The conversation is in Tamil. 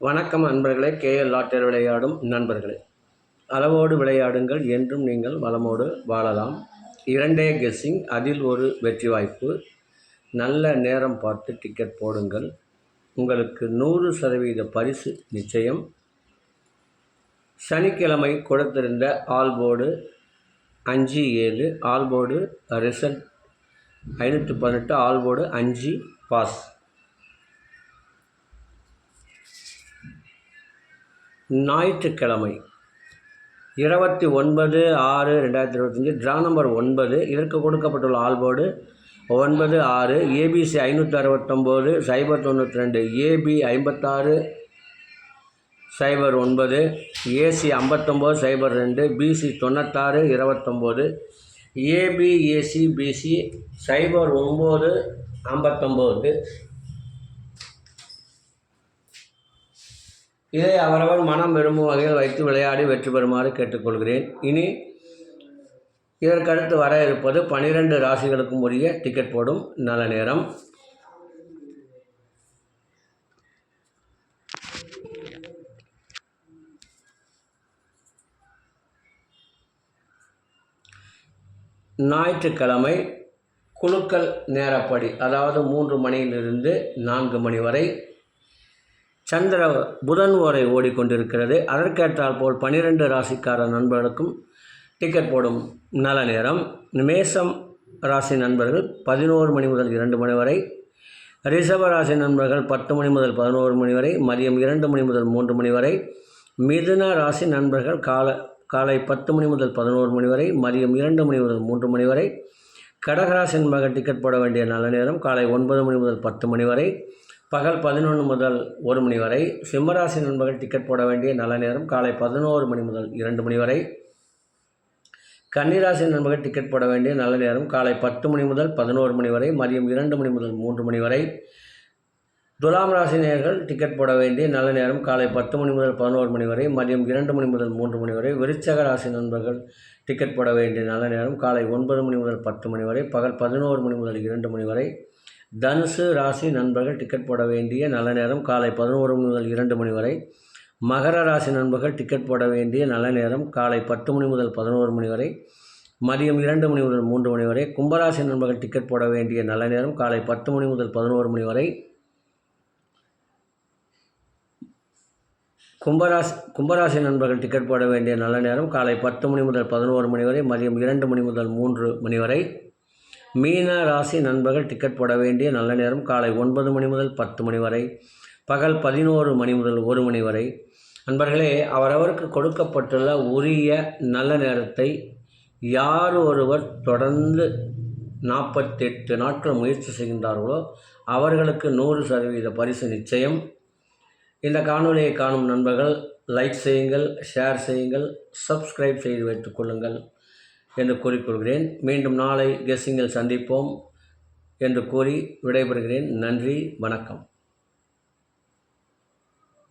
வணக்கம் நண்பர்களே. கேஎல் லாட்டர் விளையாடும் நண்பர்களே, அளவோடு விளையாடுங்கள், என்றும் நீங்கள் வளமோடு வாழலாம். 2 கெஸ்ஸிங், அதில் ஒரு வெற்றி வாய்ப்பு. நல்ல நேரம் பார்த்து டிக்கெட் போடுங்கள், உங்களுக்கு 100% பரிசு நிச்சயம். சனிக்கிழமை கொடுத்திருந்த ஆல்போர்டு 5-7, ஆல்போர்டு ரிசல்ட் 518, ஆல்போர்டு 5 பாஸ். ஞாயிற்றுக்கிழமை 29/6/2025 ட்ரா நம்பர் 9. இதற்கு கொடுக்கப்பட்டுள்ள ஆல்போர்டு 9-6, ABC 569 092, AB 56 09, AC 59 02, BC 96 29, AB AC BC 09 59. இதை அவரவர் மனம் விரும்பும் வகையில் வைத்து விளையாடி வெற்றி பெறுமாறு கேட்டுக்கொள்கிறேன். இனி இதற்கடுத்து வர இருப்பது 12 ராசிகளுக்கும் உரிய டிக்கெட் போடும் நல்ல நேரம். ஞாயிற்றுக்கிழமை குலுக்கல் நேரப்படி, அதாவது 3 மணியிலிருந்து 4 மணி வரை புதன் ஓரை ஓடிக்கொண்டிருக்கிறது. அதற்கேற்றால் போல் 12 ராசிக்கார நண்பர்களுக்கும் டிக்கெட் போடும் நல்ல நேரம். மேசம் ராசி நண்பர்கள் 11 மணி முதல் 2 மணி வரை, ரிஷப ராசி நண்பர்கள் 10 மணி முதல் 11 மணி வரை, மதியம் 2 மணி முதல் 3 மணி வரை, மிதுன ராசி நண்பர்கள் காலை 10 மணி முதல் 11 மணி வரை, மதியம் 2 மணி முதல் 3 மணி வரை, கடகராசி நண்பர்கள் டிக்கெட் போட வேண்டிய நல்ல நேரம் காலை 9 மணி முதல் 10 மணி வரை, பகல் 11 முதல் 1 மணி வரை. சிம்மராசி நண்பர்கள் டிக்கெட் போட வேண்டிய நல்ல நேரம் காலை 11 மணி முதல் 2 மணி வரை. கன்னிராசி நண்பர்கள் டிக்கெட் போட வேண்டிய நல்ல நேரம் காலை 10 மணி முதல் 11 மணி வரை, மதியம் 2 மணி முதல் 3 மணி வரை. துலாம் ராசி நேயர்கள் டிக்கெட் போட வேண்டிய நல்ல நேரம் காலை 10 மணி முதல் 11 மணி வரை, மதியம் 2 மணி முதல் 3 மணி வரை. விருச்சிக ராசி நண்பர்கள் டிக்கெட் போட வேண்டிய நல்ல நேரம் காலை 9 மணி முதல் 10 மணி வரை, பகல் 11 மணி முதல் 2 மணி வரை. தனுசு ராசி நண்பர்கள் டிக்கெட் போட வேண்டிய நல்ல நேரம் காலை 11 முதல் 2 மணி வரை. மகர ராசி நண்பர்கள் டிக்கெட் போட வேண்டிய நல்ல நேரம் காலை 10 மணி முதல் 11 மணி வரை, மதியம் 2 மணி முதல் 3 மணி வரை. கும்பராசி நண்பர்கள் டிக்கெட் போட வேண்டிய நல்ல நேரம் காலை 10 மணி முதல் 11 மணி வரை. கும்பராசி நண்பர்கள் டிக்கெட் போட வேண்டிய நல்ல நேரம் காலை 10 மணி முதல் 11 மணி வரை, மதியம் 2 மணி முதல் 3 மணி வரை. மீன ராசி நண்பர்கள் டிக்கெட் போட வேண்டிய நல்ல நேரம் காலை 9 மணி முதல் 10 மணி வரை, பகல் 11 மணி முதல் 1 மணி வரை. நண்பர்களே, அவரவருக்கு கொடுக்கப்பட்டுள்ள உரிய நல்ல நேரத்தை யார் ஒருவர் தொடர்ந்து 48 நாட்கள் முயற்சி செய்கின்றார்களோ அவர்களுக்கு 100% பரிசு நிச்சயம். இந்த காணொலியை காணும் நண்பர்கள் லைக் செய்யுங்கள், ஷேர் செய்யுங்கள், சப்ஸ்கிரைப் செய்து வைத்துக் கொள்ளுங்கள் என்று கூறிக்கொள்கிறேன். மீண்டும் நாளை கெஸ்ஸிங்கில் சந்திப்போம் என்று கூறி விடைபெறுகிறேன். நன்றி, வணக்கம்.